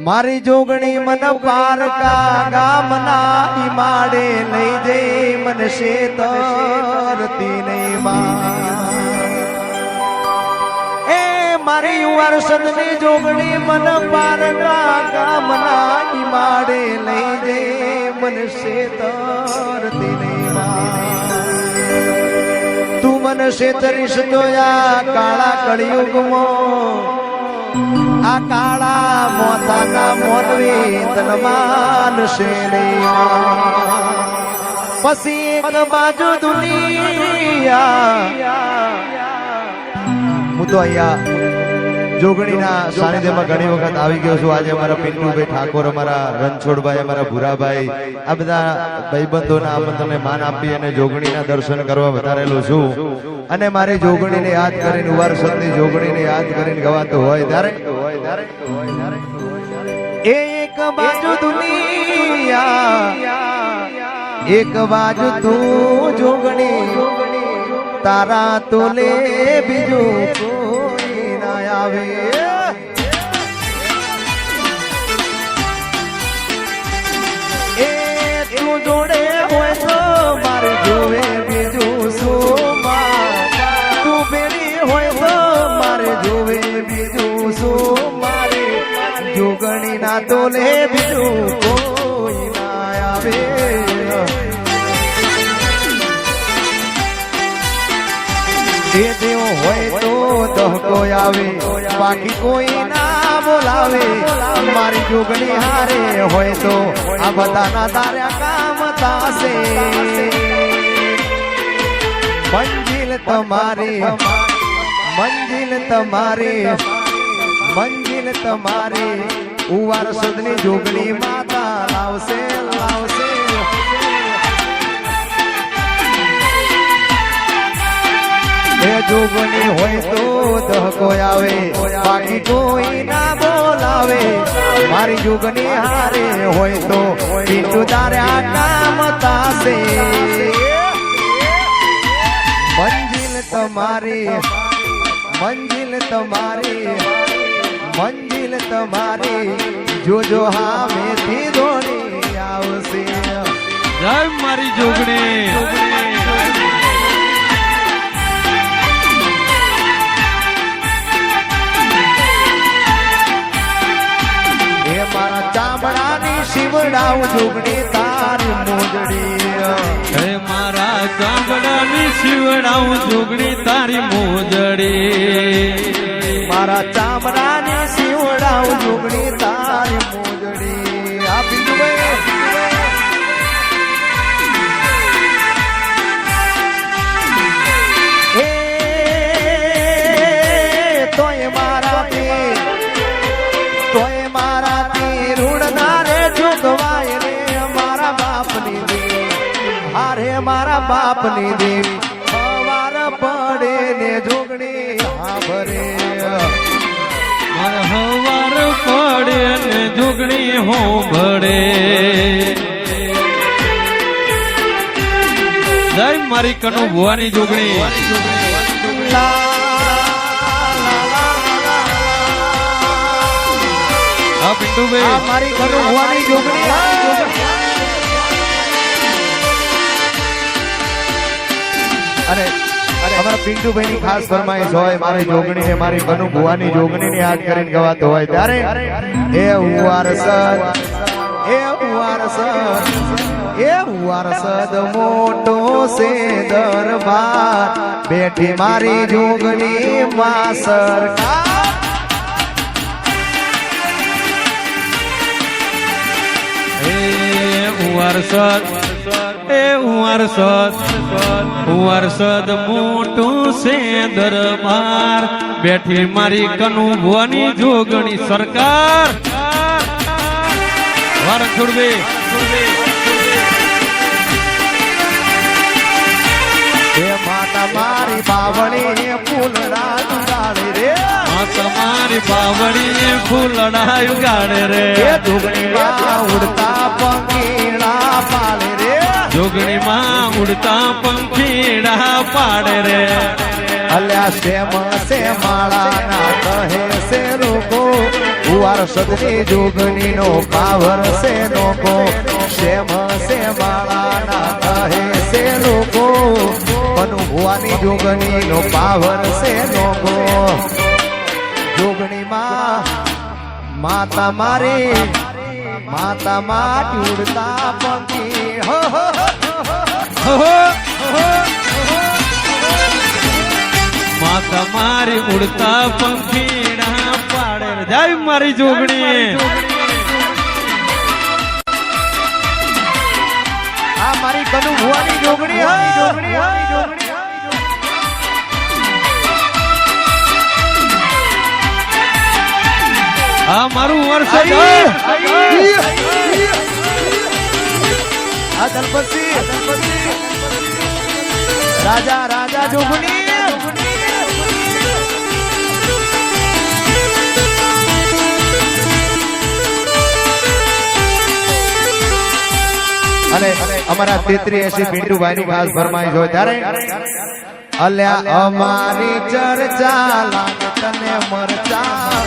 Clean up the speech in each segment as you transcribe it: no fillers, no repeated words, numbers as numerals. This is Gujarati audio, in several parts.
મારી જોગણી મન પારકા ગામના ઈ માડે લઈ જઈ મન શેતરતી નહીં માં એ મારી વર્ષની જોગણી મન પારકા ગામના ઈ માડે લઈ જઈ મન શેતરતી નહીં માં તું મન શેતરીશ તો આ કાળા કળિયુગમાં આ કાળા મોતાના મોરવી તનમાન પછી એક બાજુ દુનિયા હું તો અહીંયા જોગણીના સાનિધ્યમાં ઘણી વખત આવી ગયો છું. આજે અમારા પિન્ટુભાઈ ઠાકોર, અમારા રણછોડભાઈ, અમારા ભૂરાભાઈ, આ બધા ભાઈબંધોના આમંત્રણને માન આપી અને જોગણીના દર્શન કરવા વધારેલો છું. અને મારી જોગણીને યાદ કરીને વારસદની જોગણીને યાદ કરીને ગવાતું હોય ત્યારે એક બાજુ દુનિયા એક બાજુ તું જોગણી તારા તોલે બીજું કોઈ ના આવે એ તું જોડે હોય તો મારે જોવે બીજું શું તું બેડી હોય તો મારે જોવે બીજું શું મારે જોગણી ના તોલે બીજું કોઈ ના આવે જે દેવ હોય તો દહકો આવે બાકી કોઈ ના બોલાવે મારી જોગણી હારે હોય તો આ બધાના તાર્યા કામ થાશે મંજિલ તમારી મંજિલ તમારી મંજિલ તમારી વારસદની જોગણી માતા લાવશે લાવશે એ જોગણી હોય તો દહકો આવે બાકી કોઈ ના બોલાવે મારી જોગણી હારે હોય તો બીજું તાર્યા કામ થાશે મંજિલ તમારી મંજિલ તમારી મંજિલ તમારી જોજો હા મેથી દોડી આવશે જય મારી જોગણી મારા ચામડાની શિવડાવ જોગણી તારી મોજડી હે મારા ચામડાની શિવડાવ જોગણી તારી મોજડી મારા ચામડાની શિવડાવ જોગણી તારી મોજડી આ બીજું એ તોય મારા તોય મારા મારા બાપની દેવ હારે મારા બાપની દેવ હવાર પડે ને જોગણી હાભરે મારા હવાર પડે ને જોગણી હો ભળે જય મારી કનુ ભુવાની જોગણી હા પિન્ટુભાઈ મારી કનુ ભુવાની જોગણી અરે અમારા પિન્ટુભાઈ ની ખાસ ફરમાઈશ હોય મારી જોગણી ને મારી કનુ ભુવાની જોગણી ને યાદ કરીને ગવાતો હોય ત્યારે એ વારસદ એ વારસદ એ વારસદ મોટો સે દરબાર બેઠી મારી જોગણી માં સરકાર વારસદ એ વારસદ વારસદ મોટું છે દરબાર બેઠી મારી કનુ ભુવાની જોગણી સરકાર વારણછોડભાઈ માતા મારી બાવળી ફૂલડા ઉગાડે રે તમારી બાવળી ફૂલડા ઉગાડે રે જોગણીમાં ઉડતા પંખીડા પાડે રે જોગણીમાં ઉડતા પંખીડા પાડે રે અલ્યા શેમ સે માળા ના કહે સે રોકો વારસદની જોગણી નો પાવર છે નોકો શેમ છે માળાના કહે છે લોકો અનુભવાની જોગણી નો પાવર છે નોકો જોગણીમાં માતા મારી માતા માં ઉડતા પંખી હો હો માતા મારી ઉડતા પંખીડા પાડે રે. જય મારી જોગણી. આ મારી કનુ ભુવાની જોગણી આ મારું વર્ષ આ દલપતિ રાજા રાજા જોગણી અને અમારા 3380 પિન્ટુભાઈ ની ખાસ ફરમાઈશ હોય ત્યારે અલ્યા અમારી ચર્ચા લાગે તને મરચા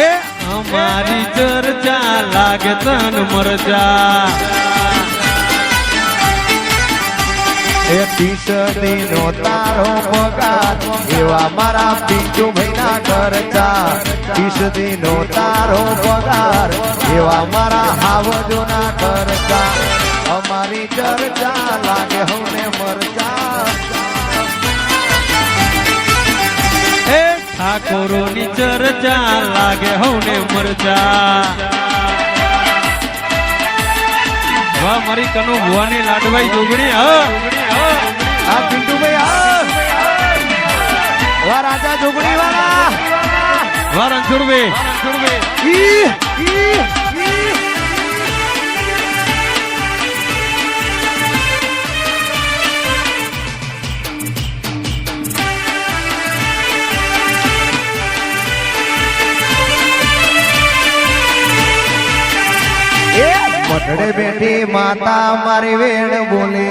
એ અમારી ચર્ચા લાગે તન મરજા. એ 30 દિનો તારો પગાર એવા મારા પિન્ટુભાઈ ના ખર્ચા 30 દિનો તારો પગાર એવા મારા હાવજો ના ખર્ચા અમારી ચર્ચા લાગે હમને મરચા એ ઠાકોરોની ચર્ચા લાગે હવને મરજા. વાહ મારી કનુ ભુવાની લાડભાઈ જોગણી. આ પિન્ટુભાઈ વાહ રાજા જોગણી વાળા વાહ રણછોડભાઈ. મઠડે બેઠી માતા મારી વેણ બોલે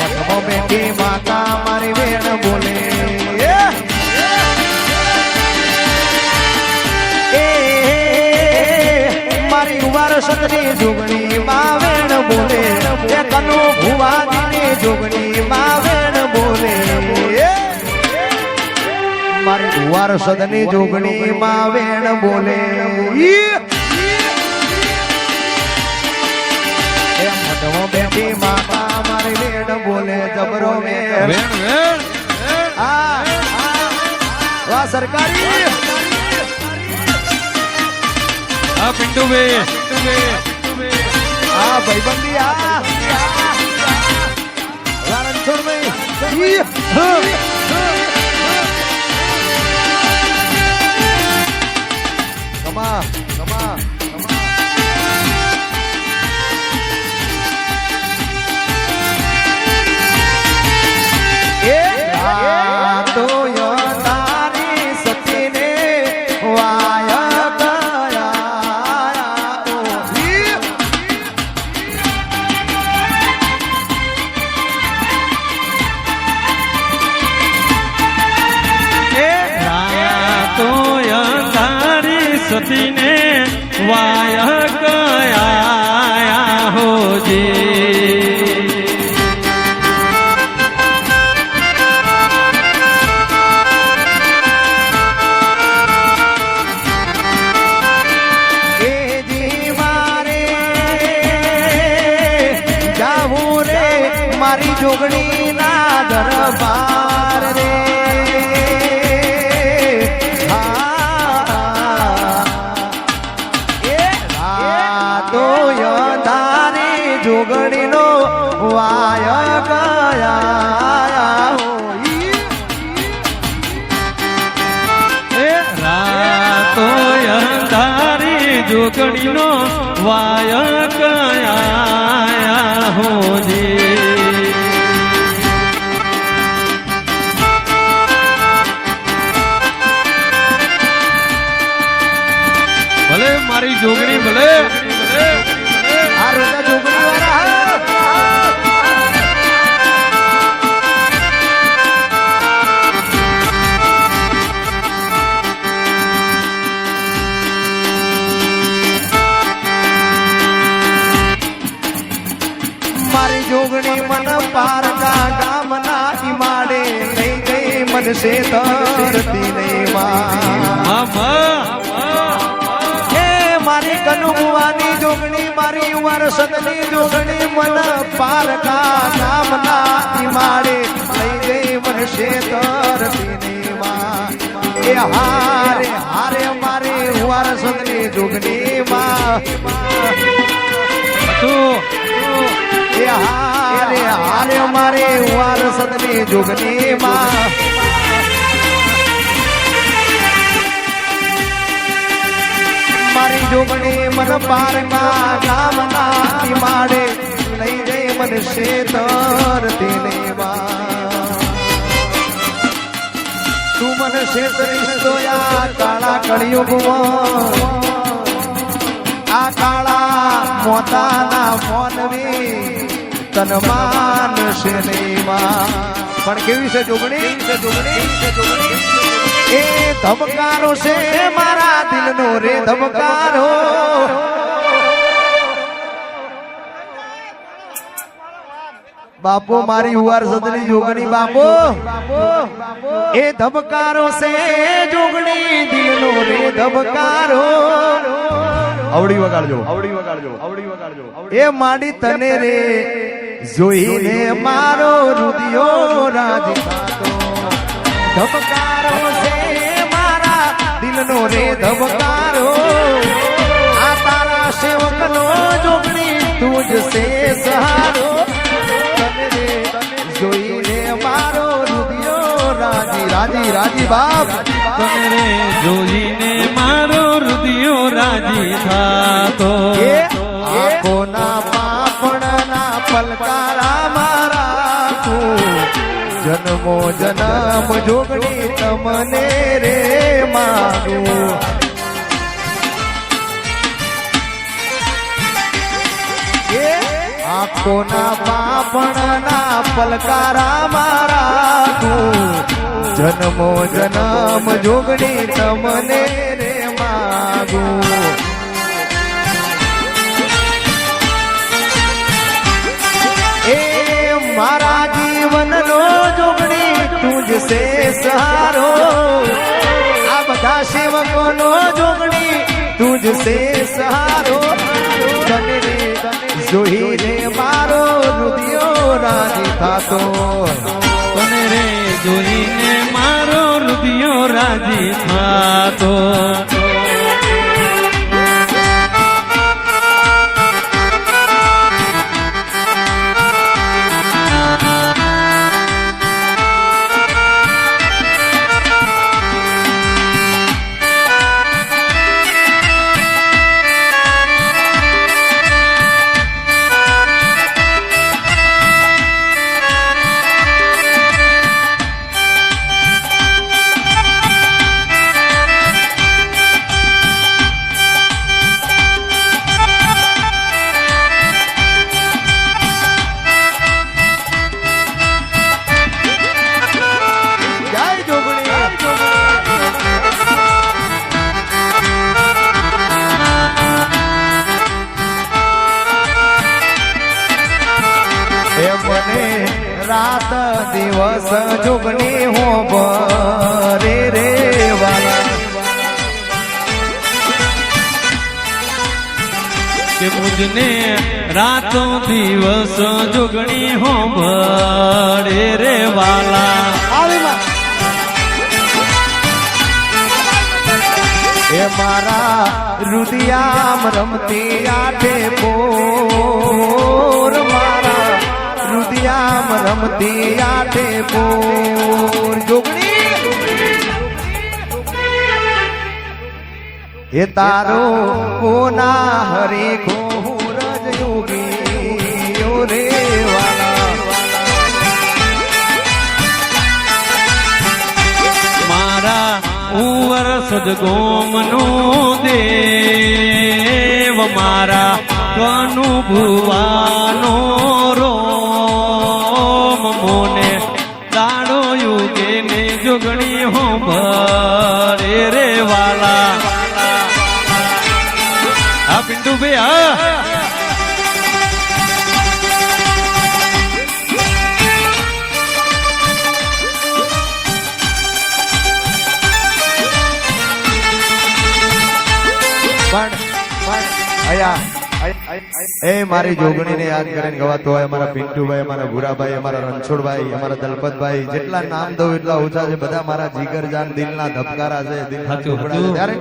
મઠમાં બેઠી માતા મારી વેણ બોલે મારી વારસદની જોગણી માં વેણ બોલે કનુ ભુવાની જોગણી માં વેણ બોલે મારી વારસદની જોગણી માં વેણ બોલે બેઠી માતા મારી વેણ બોલે જબરો વેણ વાહ સરકારી હા પિન્ટુભાઈ. આ ભાઈબંધી રણછોડભાઈ કમા કમા સતીને વાય કયા હોજી. એ જી મારે જાવું રે મારી જોગણી ના દરબાર રે જોગણી નો વાય ગયા રાતો અંધારી જોગણી નો વાય કયા હોજી. ભલે મારી જોગણી ભલે આ રોજા જોગણી વાળા પારકા ગામના ઈમાડે લઈ ગઈ મનસે તરતી નહીં માં એ મારી કનુવાની જોગણી મારી વરસદની જોગણી મન પારકા ગામના ઈમાડે લઈ ગઈ મનસે તરતી નહીં માં એ હારે હારે મારી વરસદની જોગણી માં એ હારે હારે મારે વારસદની જોગની માં મારી જોગણી મન પારકા ગામના ઈમાડે લઈ જઈ મન શેતરતી ને માં તું મન શેતરીશ તો આ કાળા કળિયુગમાં આ કાળા મોતાના મોનવી તન માનશે નહીં માં પણ કેવી છે જોગણી એ ધબકારો છે મારા દિલનો રે ધબકારો બાપો મારી ઉવાર સદની જોગણી બાપો એ ધબકારો છે જોગણી દિલનો રે ધબકારો આવડી વગાડજો એ માડી તને રે જોઈને મારો રુદિયો રાજી થતો ધબકારો છે મારા દિલનો રે ધબકારો આ તારા સેવકનો જોગણી તુજ સે સહારો તને રે જોઈને મારો રુદિયો રાજી બાપ તને રે જોઈને મારો હૃદયો રાજી થાતો આંખોના પાપણના પલકારા મારા જન્મો જન્મ જોગણી તમને રે મારું આંખોના પાપણના પલકારા મારા જન્મો જન્મ જોગણી તમને રે માગું એ મારા જીવનનો જોગણી તુજ સે સહારો આ બધા સેવકોનો જોગણી તુજ સે સહારો તને રે જોઈને મારો રુદિયો રાજી થાતો તને રે જોઈને મારો હૃદયો રાજી થાતો રાત દિવસ જોગણી હો ભરે રે વાલા કે મુજને રાતો દિવસ જોગણી હો ભરે રે વાલા એ મારા રુદિયામ રમતી આઠે પોર મારા રુદિયામ રમતી આઠે પોર જોગણી એ તારો કોના હરે ઘોરજ યોગી ઓ રે વાલા મારા ઉવર સદગોમનો દેવ મારા કનુ ભુવાનો રોમ મોને દાડો યુગે ને જોગણી હો ભરે રે વાલા આ પિન્ટુ ભાઈ એ મારી જોગણીને યાદ કરીને ગવાતો હોય અમારા પિન્ટુભાઈ, અમારા ભૂરાભાઈ, અમારા રણછોડભાઈ, અમારા દલપતભાઈ, જેટલા નામ દઉં એટલા ઓછા છે. બધા મારા જીગરજાન દિલના ધબકારા છે, દિલના ટુકડા છે. ત્યારે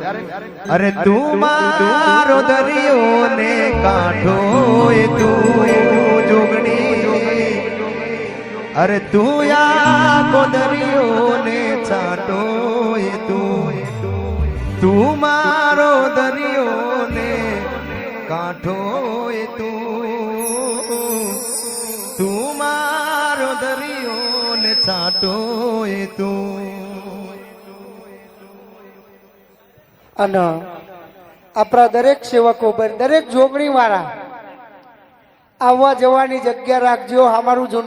અરે તું મારો દરિયો ને કાંઠો એ તું જોગણી, અરે તું યા દરિયો ને છાંટો એ તું મારો દરિયો ને કાંઠો એ તું મારો દરિયો ને છાંટો એ અને આપણા દરેક સેવકો પર, દરેક જોગણી વાળા આવવા જવાની જગ્યા રાખજો. અમારું ઝુંડા